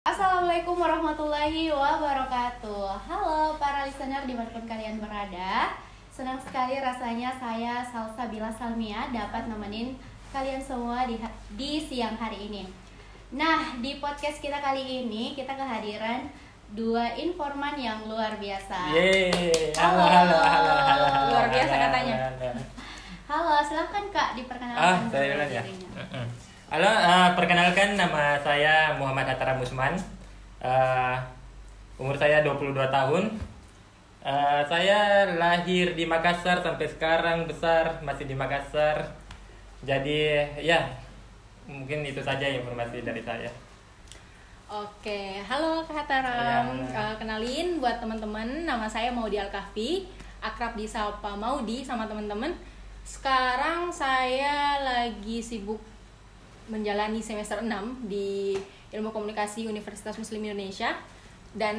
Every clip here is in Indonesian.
Assalamualaikum warahmatullahi wabarakatuh. Halo para listener dimanapun kalian berada. Senang sekali rasanya saya Salsabila Salmia dapat nemenin kalian semua di siang hari ini. Nah, di podcast kita kali ini kita kehadiran dua informan yang luar biasa. Yeay, Halo. halo. Luar biasa Halo, katanya. halo. Halo, silahkan Kak diperkenalkan Saya dulu bilang ya. dirinya. Halo, perkenalkan nama saya Muhammad Hatta Musman. Umur saya 22 tahun. Saya lahir di Makassar sampai sekarang besar masih di Makassar. Jadi ya, mungkin itu saja informasi dari saya. Oke, halo Kak Hataram. Ya. Kenalin buat teman-teman, nama saya Maudi Al-Kahfi, akrab disapa Maudi sama teman-teman. Sekarang saya lagi sibuk menjalani semester 6 di Ilmu Komunikasi Universitas Muslim Indonesia. Dan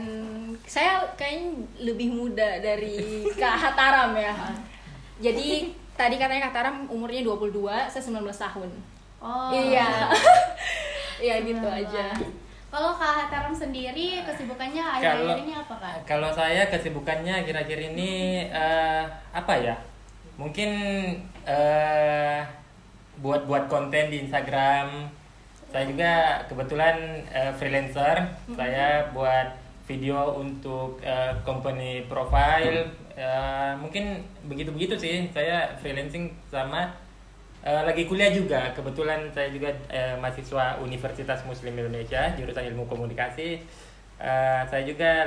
saya kayaknya lebih muda dari Kak Hataram ya. Jadi tadi katanya Kak Hataram umurnya 22, saya 19 tahun. Oh. Iya. Iya gitu aja. Kalau Kak Hataram sendiri kesibukannya akhir-akhir ini apa Kak? Kalau saya kesibukannya kira-kira ini apa ya? Mungkin buat konten di Instagram. Saya juga kebetulan freelancer. Saya buat video untuk company profile. Mungkin begitu-begitu sih. Saya freelancing sama lagi kuliah juga. Kebetulan saya juga mahasiswa Universitas Muslim Indonesia jurusan Ilmu Komunikasi. Saya juga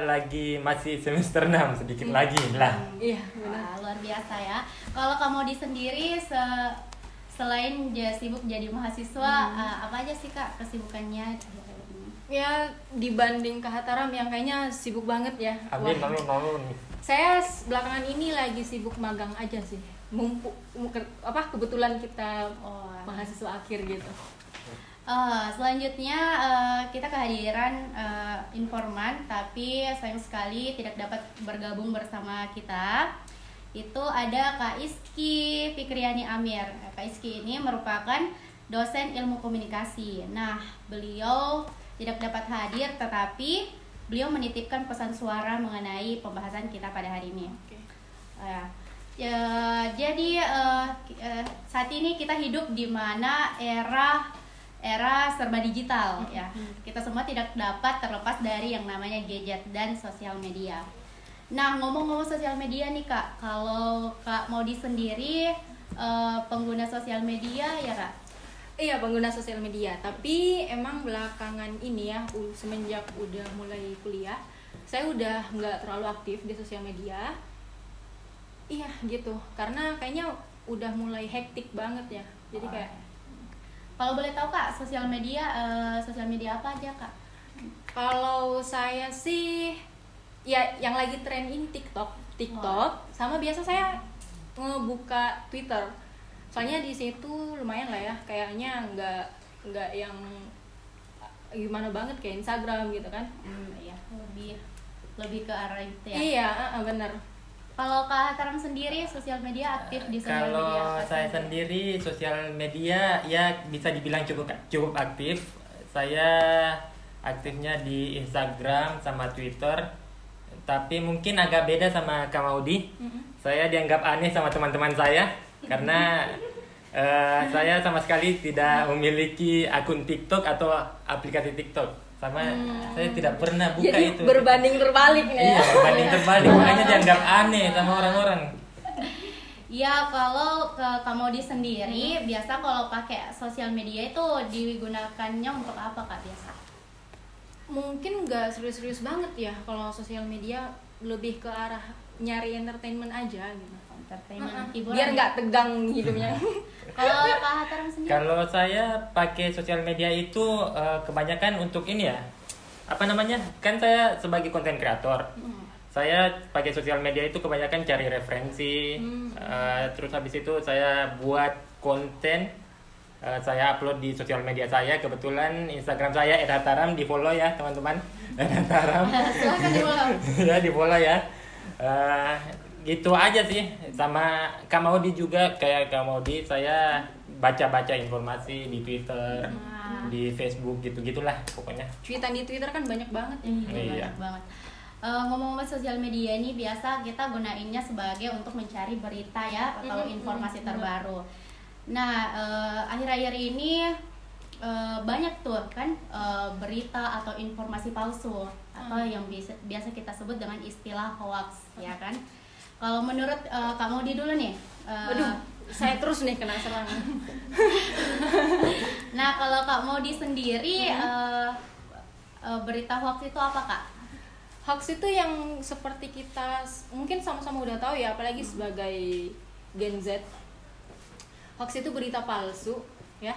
masih semester 6 sedikit lagi lah. Iya, Wah, luar biasa ya. Kalau Kak Maudi sendiri selain sibuk jadi mahasiswa, apa aja sih Kak kesibukannya? ya dibanding Kak Hataram yang kayaknya sibuk banget ya. Amin, Wah, nalun. saya belakangan ini lagi sibuk magang aja sih. Kebetulan kita mahasiswa akhir gitu. Selanjutnya kita kehadiran informan, tapi sayang sekali tidak dapat bergabung bersama kita. Itu ada Kak Iski Fikriani Amir. Kak Iski ini merupakan dosen ilmu komunikasi. Nah, beliau tidak dapat hadir, tetapi beliau menitipkan pesan suara mengenai pembahasan kita pada hari ini. Jadi saat ini kita hidup di mana era serba digital ya. Kita semua tidak dapat terlepas dari yang namanya gadget dan sosial media. Nah, ngomong-ngomong sosial media nih Kak, kalau Kak Maudi sendiri pengguna sosial media ya Kak? Iya, pengguna sosial media. Tapi emang belakangan ini ya, semenjak udah mulai kuliah, saya udah nggak terlalu aktif di sosial media. Iya gitu, karena kayaknya udah mulai hektik banget ya. Jadi kayak Kalau boleh tahu Kak, sosial media apa aja Kak? kalau saya sih ya yang lagi tren ini TikTok, sama biasa saya ngebuka Twitter. Soalnya di situ lumayan lah ya, kayaknya nggak yang gimana banget kayak Instagram gitu kan. Iya, lebih ke arah itu ya. Iya, benar. Kalau Kak Hataram sendiri sosial media aktif di sosial media Kalau apa saya saja? sendiri sosial media ya bisa dibilang cukup aktif. Saya aktifnya di Instagram sama Twitter. Tapi mungkin agak beda sama Kak Maudi. Saya dianggap aneh sama teman-teman saya karena saya sama sekali tidak memiliki akun TikTok atau aplikasi TikTok. Saya tidak pernah buka Jadi itu. berbanding terbalik nih Iya, ya. berbanding terbalik. Makanya dianggap aneh sama orang-orang. Ya, kalau ke Kak Maudi sendiri biasa kalau pakai sosial media itu digunakannya untuk apa Kak biasa? Mungkin nggak serius-serius banget ya kalau sosial media, lebih ke arah nyari entertainment aja gitu. Entertainment, hiburan. Biar nggak tegang hidupnya. Kalau Kak Hataram sendiri? Kalau saya pakai sosial media itu kebanyakan untuk ini ya. Apa namanya? Kan saya sebagai konten kreator. Saya pakai sosial media itu kebanyakan cari referensi. Terus habis itu saya buat konten. Saya upload di sosial media saya. Kebetulan Instagram saya @hataram, di follow ya teman-teman. @hataram. Silahkan di-follow. Ya di follow ya. Gitu aja sih. Sama Kak Maudi juga, kayak Kak Maudi saya baca-baca informasi di Twitter. di Facebook gitu-gitulah pokoknya. Cuitan di Twitter kan banyak banget ya. Iya. Banyak banget. Ngomong-ngomong sosial media ini biasa kita gunainnya sebagai untuk mencari berita ya atau informasi terbaru. Nah, akhir-akhir ini banyak tuh kan berita atau informasi palsu atau yang biasa kita sebut dengan istilah hoax ya kan. Kalau menurut Kak Maudi dulu nih. Waduh, saya terus nih kena serangan. Nah, kalau Kak Maudi sendiri berita hoax itu apa Kak? Hoax itu yang seperti kita mungkin sama-sama udah tahu ya, apalagi sebagai Gen Z. Hoax itu berita palsu ya,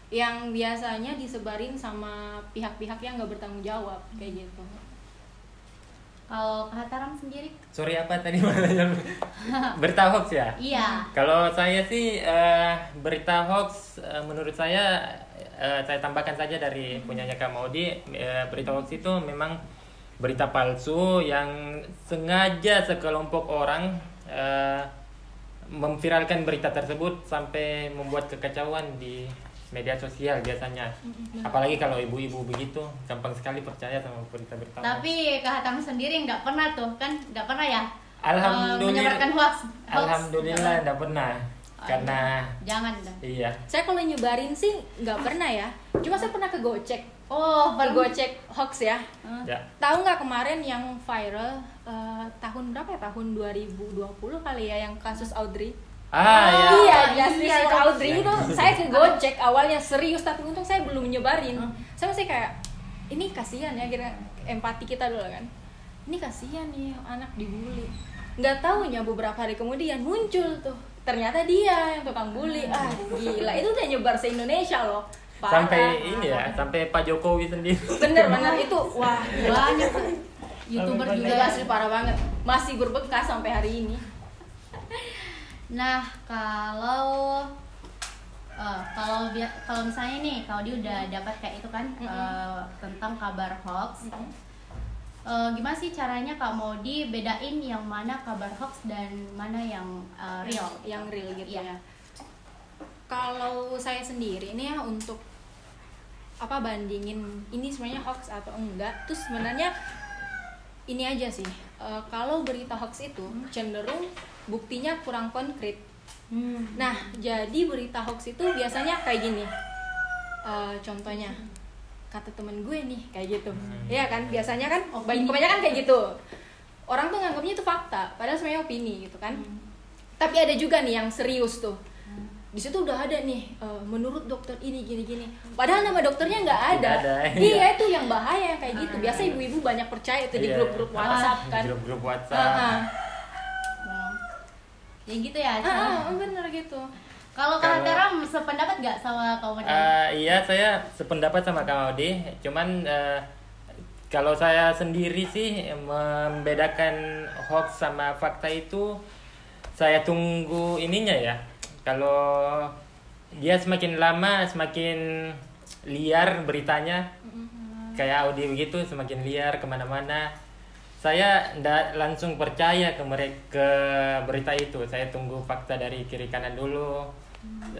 yang biasanya disebarin sama pihak-pihak yang nggak bertanggung jawab kayak gitu. Kalau Kak Taram sendiri? Sorry, apa tadi maknanya? Berita hoax ya? Iya. Kalau saya sih berita hoax menurut saya tambahkan saja dari punyanya Kak Maudi, berita hoax itu memang berita palsu yang sengaja sekelompok orang memviralkan berita tersebut sampai membuat kekacauan di media sosial biasanya. Apalagi kalau ibu-ibu begitu, gampang sekali percaya sama berita-berita. Tapi Kak Taram sendiri nggak pernah tuh kan? Nggak pernah ya? Menyebarkan hoax. Alhamdulillah nggak pernah. Karena jangan dah. iya. Saya kalau nyebarin sih nggak pernah ya. Cuma saya pernah ke Gocek. Oh, Gocek hoax ya. Ya. Tahu nggak kemarin yang viral tahun berapa ya? Tahun 2020 kali ya, yang kasus Audrey. Ya. Iya, Justice iya, for Audrey itu saya ke Gojek awalnya serius, tapi untung saya belum nyebarin. Saya masih kayak ini kasihan ya, kira empati kita dulu kan. Ini kasihan nih anak dibully. Nggak taunya beberapa hari kemudian muncul tuh. Ternyata dia yang tukang bully. Gila, itu udah nyebar se-Indonesia loh. Parah. Sampai ini ya, sampai Pak Jokowi sendiri. Bener itu. Wah, banyak tuh. YouTuber juga juga. asli parah banget. Masih berbekas sampai hari ini. Nah, kalau misalnya nih, kalau dia udah dapat kayak itu kan tentang kabar hoax, gimana sih caranya Kak Maudi bedain yang mana kabar hoax dan mana yang real? Yang real gitu Iya. ya. Kalau saya sendiri ini ya, untuk bandingin ini sebenarnya hoax atau enggak, tuh sebenarnya ini aja sih. Kalau berita hoax itu cenderung buktinya kurang konkret. Nah, jadi berita hoax itu biasanya kayak gini. Contohnya, kata temen gue nih kayak gitu. Iya kan, biasanya kan kebanyakan kayak gitu. Orang tuh nganggapnya itu fakta, padahal sebenarnya opini gitu kan. Tapi ada juga nih yang serius tuh. Di situ udah ada nih, menurut dokter ini gini-gini. Padahal nama dokternya nggak ada. Iya, itu yang bahaya kayak gitu. Biasa ibu-ibu banyak percaya itu di grup-grup WhatsApp kan. Grup-grup WhatsApp. Ya gitu ya. Bener gitu. Kalau Kak Taram sependapat nggak sama Kak Maudi? Iya, saya sependapat sama Kak Maudi. Cuman kalau saya sendiri sih membedakan hoax sama fakta itu saya tunggu ininya ya. Kalau dia semakin lama semakin liar beritanya, kayak Audi begitu, semakin liar kemana-mana, saya ndak langsung percaya ke berita itu. Saya tunggu fakta dari kiri kanan dulu,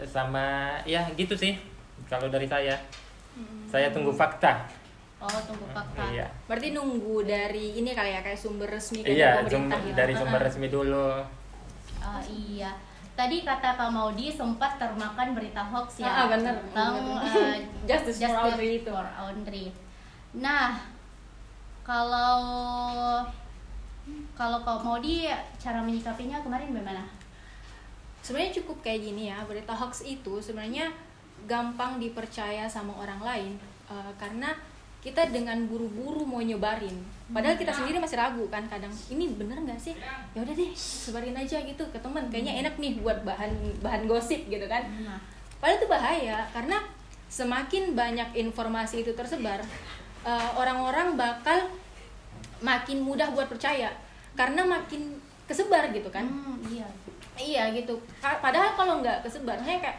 sama ya gitu sih. Kalau dari saya tunggu fakta. Oh, tunggu fakta. Iya. Berarti nunggu dari ini kali ya, kayak sumber resmi Iya, pemerintah gitu. dari sumber resmi dulu. Iya. Tadi kata Kak Maudi sempat termakan berita hoax ya, bener, tentang Justice for Audrey itu. Nah, kalau Kak Maudi cara menyikapinya kemarin bagaimana? Sebenarnya cukup kayak gini ya, berita hoax itu sebenarnya gampang dipercaya sama orang lain, karena kita dengan buru-buru mau nyebarin, padahal kita sendiri masih ragu kan kadang, ini bener nggak sih? Ya udah deh, sebarin aja gitu ke teman, kayaknya enak nih buat bahan gosip gitu kan. Padahal itu bahaya, karena semakin banyak informasi itu tersebar, orang-orang bakal makin mudah buat percaya, karena makin kesebar gitu kan. Iya gitu. Padahal kalau nggak kesebar, kayak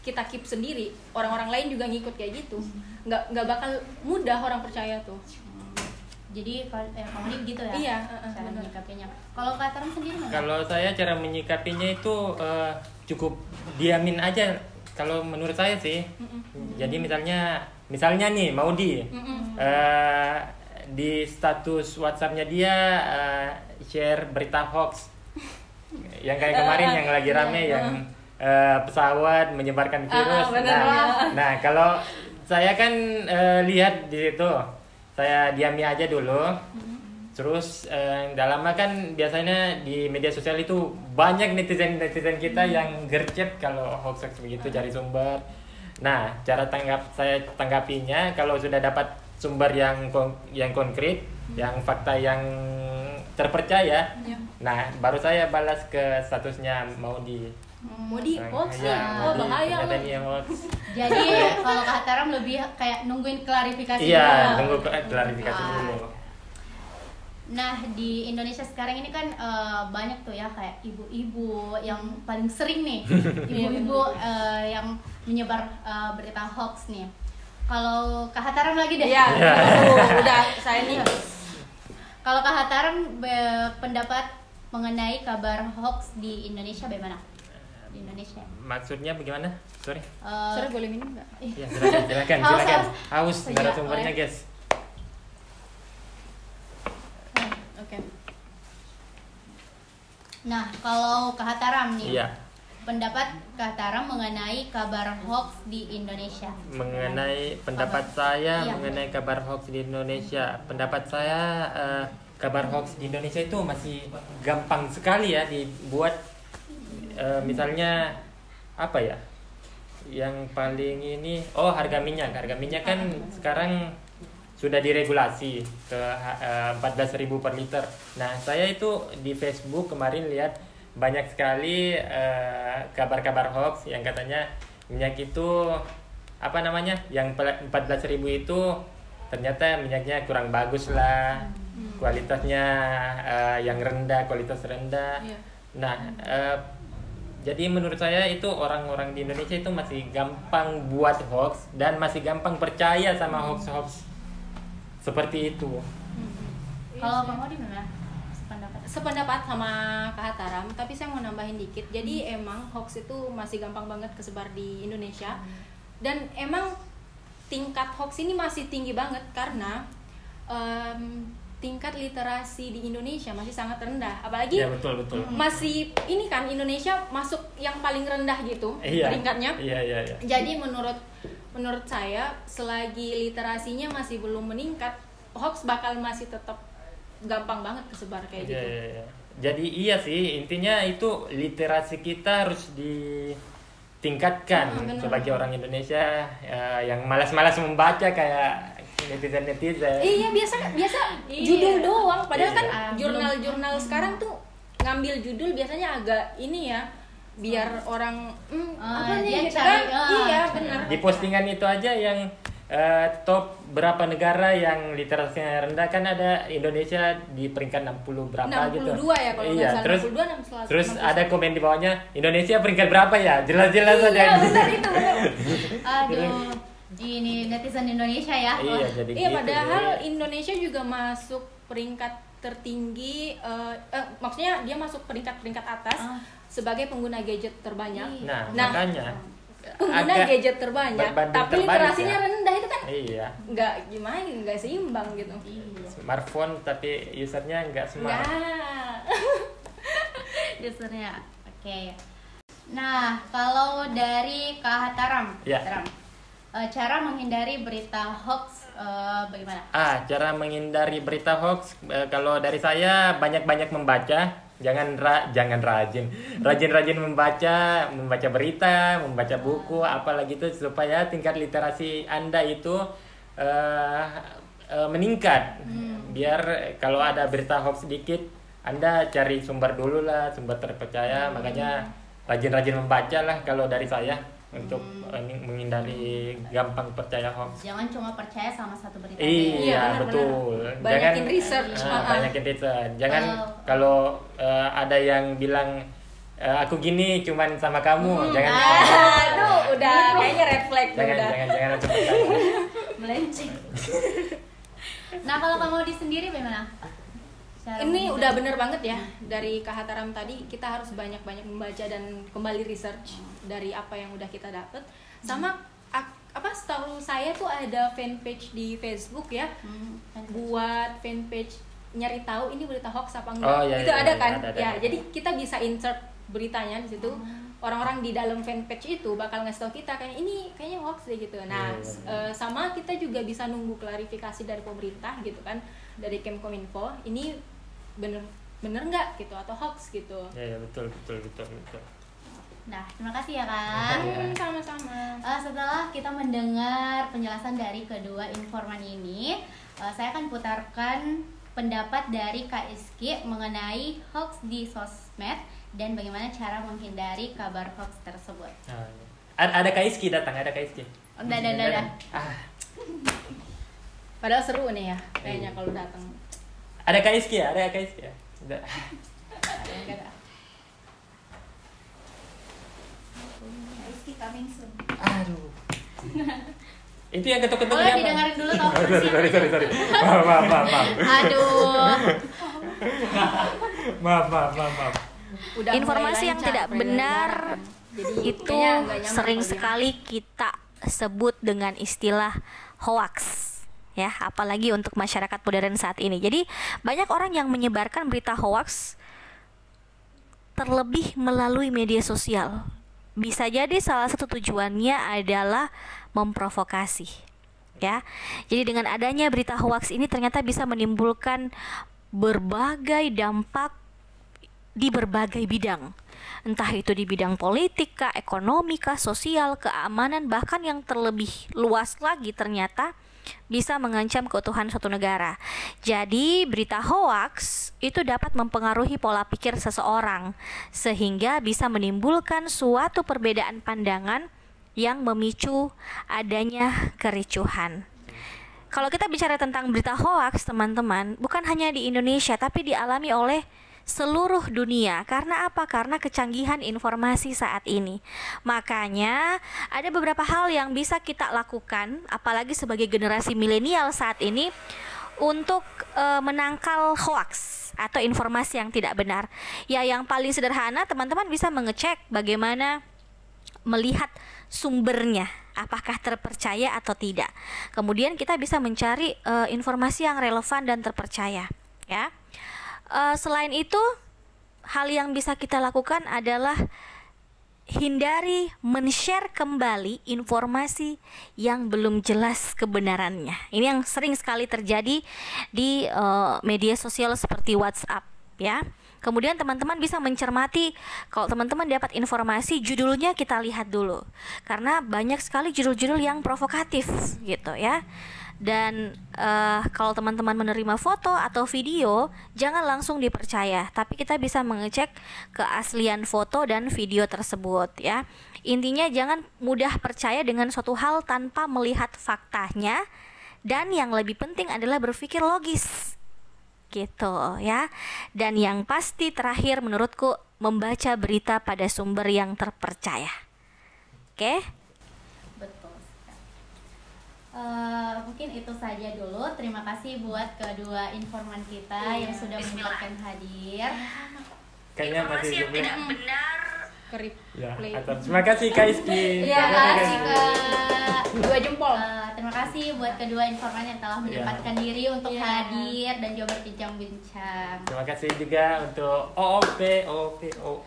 kita keep sendiri, orang-orang lain juga ngikut kayak gitu, nggak bakal mudah orang percaya tuh. Jadi kamu gitu ya? Iya, cara menyikapinya. Kalau Kak Taram sendiri mana? Kalau saya cara menyikapinya itu cukup diamin aja kalau menurut saya sih, jadi misalnya nih Maudi, di status WhatsApp-nya dia share berita hoax, yang kayak kemarin yang lagi rame yang pesawat menyebarkan virus. Nah kalau saya kan lihat di situ, saya diami aja dulu. Terus nggak lama kan biasanya di media sosial itu banyak netizen kita yang gercep kalau hoax begitu cari sumber. Nah cara saya tanggapinya kalau sudah dapat sumber yang konkret, yang fakta yang terpercaya, nah baru saya balas ke statusnya Maudi hoax ya, bahaya ternyata loh. ini yang hoax. Jadi kalau Kak Taram lebih kayak nungguin klarifikasi Iya, dulu. tunggu klarifikasi dulu. Nah di Indonesia sekarang ini kan banyak tuh ya kayak ibu-ibu yang paling sering nih, ibu-ibu yang menyebar berita hoax nih. Kalau Kak Hataram lagi deh. Iya, udah saya nih. Kalau Kak Hataram pendapat mengenai kabar hoax di Indonesia bagaimana? Di Indonesia. Maksudnya bagaimana? Sorry. Sorry, boleh minum nggak? Ya, silakan. Haus narasumbernya, guys. Oke. Nah, kalau Kak Hataram nih, Iya. pendapat Kak Hataram mengenai kabar hoax di Indonesia. Mengenai pendapat saya Iya. mengenai kabar hoax di Indonesia, pendapat saya kabar hoax di Indonesia itu masih gampang sekali ya dibuat. Misalnya apa ya? Yang paling ini, harga minyak kan sekarang sudah diregulasi ke 14.000 per liter. Nah, saya itu di Facebook kemarin lihat banyak sekali kabar-kabar hoax yang katanya minyak itu yang 14.000 itu ternyata minyaknya kurang bagus lah, kualitasnya yang rendah, kualitas rendah. Nah, jadi menurut saya itu orang-orang di Indonesia itu masih gampang buat hoax dan masih gampang percaya sama hoax-hoax seperti itu. Kalau Bang Odi gimana? Sependapat sama Kak Hataram, tapi saya mau nambahin dikit. Jadi emang hoax itu masih gampang banget kesebar di Indonesia. Dan emang tingkat hoax ini masih tinggi banget karena tingkat literasi di Indonesia masih sangat rendah. Apalagi ya, betul. masih ini kan Indonesia masuk yang paling rendah gitu peringkatnya. Iya. Jadi menurut saya selagi literasinya masih belum meningkat, hoax bakal masih tetap gampang banget kesebar kayak gitu. Iya. Jadi iya sih, intinya itu literasi kita harus ditingkatkan sebagai orang Indonesia yang malas-malas membaca kayak netizen. Iya, biasa judul doang. Padahal kan jurnal-jurnal sekarang tuh ngambil judul biasanya agak ini ya, biar orang apa nih gitu kan? Iya, benar. Di postingan itu aja yang top berapa negara yang literasinya rendah, kan ada Indonesia di peringkat 60 berapa 62 gitu. ya kalau nggak salah. 62, terus ada komen di bawahnya, Indonesia peringkat berapa ya? Jelas-jelas ada. Iya, benar itu. Aduh, ini netizen Indonesia ya. Iya, jadi Iya, gitu, padahal jadi. Indonesia juga masuk peringkat tertinggi, maksudnya dia masuk peringkat atas sebagai pengguna gadget terbanyak. Nah, makanya pengguna gadget terbanyak, tapi literasinya rendah itu kan? Iya. Nggak seimbang gitu. Smartphone tapi usernya nggak smart. Usernya, oke. Nah, kalau dari Kak Hataram, cara menghindari berita hoax bagaimana? Cara menghindari berita hoax, kalau dari saya banyak-banyak membaca. Jangan rajin membaca berita, membaca buku, apalagi itu supaya tingkat literasi Anda itu meningkat. Biar kalau ada berita hoax sedikit, Anda cari sumber dulu lah, sumber terpercaya. Makanya rajin membaca lah kalau dari saya untuk menghindari gampang percaya hoax. Jangan cuma percaya sama satu berita. Iya, betul. Banyakin research. Banyakin research. Jangan kalau ada yang bilang aku gini cuman sama kamu, jangan. Aduh, udah kayaknya red flag. Jangan langsung percaya. Melenceng. Nah, kalau kamu di sendiri bagaimana? Ini udah bener banget ya. Dari Kak Hataram tadi kita harus banyak-banyak membaca dan kembali research dari apa yang udah kita dapet. Sama setahu saya tuh ada fanpage di Facebook ya, buat fanpage nyari tahu ini berita hoax apa enggak. Itu ada kan? Ada. Jadi kita bisa insert beritanya di situ. Orang-orang di dalam fanpage itu bakal ngasih tahu kita kayak ini kayaknya hoax deh gitu. Nah, sama kita juga bisa nunggu klarifikasi dari pemerintah gitu kan, dari Kemkominfo. Ini bener nggak gitu atau hoax gitu. Ya betul. Nah, terima kasih ya Kak. Sama-sama. Setelah kita mendengar penjelasan dari kedua informan ini, saya akan putarkan pendapat dari Kak Iski mengenai hoax di sosmed dan bagaimana cara menghindari kabar hoax tersebut. Ada Kak Iski datang, ada Kak Iski. Udah. Padahal seru nih ya, kayaknya kalau datang. Ada Kak Iski ya, Udah. Ada. Coming soon. Aduh. Itu yang ketuk-ketuk Boleh didengarin dulu tau. Sorry. Maaf. Aduh. Maaf. Informasi yang tidak benar itu sering sekali kita sebut dengan istilah hoax. Ya, apalagi untuk masyarakat modern saat ini. Jadi, banyak orang yang menyebarkan berita hoax terlebih melalui media sosial. Bisa jadi salah satu tujuannya adalah memprovokasi, ya. Jadi dengan adanya berita hoax ini ternyata bisa menimbulkan berbagai dampak di berbagai bidang. Entah itu di bidang politik kah, ekonomi kah, sosial, keamanan, bahkan yang terlebih luas lagi ternyata bisa mengancam keutuhan suatu negara. Jadi berita hoax itu dapat mempengaruhi pola pikir seseorang sehingga bisa menimbulkan suatu perbedaan pandangan yang memicu adanya kericuhan. Kalau kita bicara tentang berita hoax, teman-teman, bukan hanya di Indonesia tapi dialami oleh seluruh dunia. Karena apa? Karena kecanggihan informasi saat ini. Makanya ada beberapa hal yang bisa kita lakukan, apalagi sebagai generasi milenial saat ini, untuk menangkal hoax atau informasi yang tidak benar. Ya, yang paling sederhana, teman-teman bisa mengecek bagaimana melihat sumbernya, apakah terpercaya atau tidak. Kemudian kita bisa mencari informasi yang relevan dan terpercaya, ya. Selain itu, hal yang bisa kita lakukan adalah hindari men-share kembali informasi yang belum jelas kebenarannya. Ini yang sering sekali terjadi di media sosial seperti WhatsApp, ya. Kemudian teman-teman bisa mencermati, kalau teman-teman dapat informasi, judulnya kita lihat dulu. Karena banyak sekali judul-judul yang provokatif gitu, ya. Dan kalau teman-teman menerima foto atau video, jangan langsung dipercaya, tapi kita bisa mengecek keaslian foto dan video tersebut, ya. Intinya jangan mudah percaya dengan suatu hal tanpa melihat faktanya, dan yang lebih penting adalah berpikir logis, gitu, ya. Dan yang pasti terakhir menurutku, membaca berita pada sumber yang terpercaya. Oke? Mungkin itu saja dulu. Terima kasih buat kedua informan kita yang sudah menyempatkan hadir. Kayaknya masih yang tidak benar. Ya, terima kasih Kak Iski. Terima kasih Kak. 2 jempol. Terima kasih buat kedua informan yang telah menyempatkan diri untuk hadir dan juga berbincang-bincang. Terima kasih juga untuk OOP.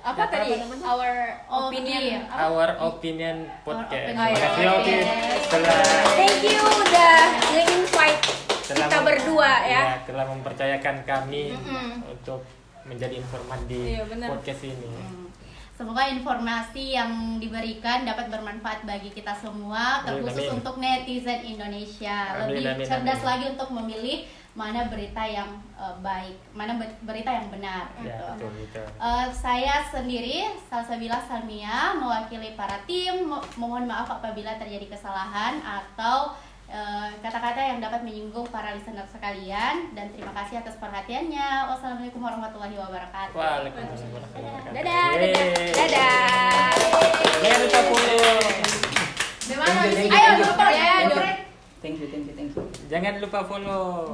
Apa tadi? Our opinion podcast. Terima kasih OOP. Thank you udah nge-invite kita berdua ya. Telah mempercayakan kami untuk menjadi informan di podcast ini. Semoga informasi yang diberikan dapat bermanfaat bagi kita semua, terkhusus untuk netizen Indonesia. Lebih cerdas lagi untuk memilih mana berita yang baik, mana berita yang benar. Ya, betul. Saya sendiri, Salsabila Salmia, mewakili para tim. Mohon maaf apabila terjadi kesalahan atau kata-kata yang dapat menyinggung para listener sekalian, dan terima kasih atas perhatiannya. Wassalamualaikum warahmatullahi wabarakatuh. Waalaikumsalam warahmatullahi wabarakatuh. Dadah. Jangan lupa follow. Gimana? Ayo lupa ya. Thank you. Jangan lupa follow.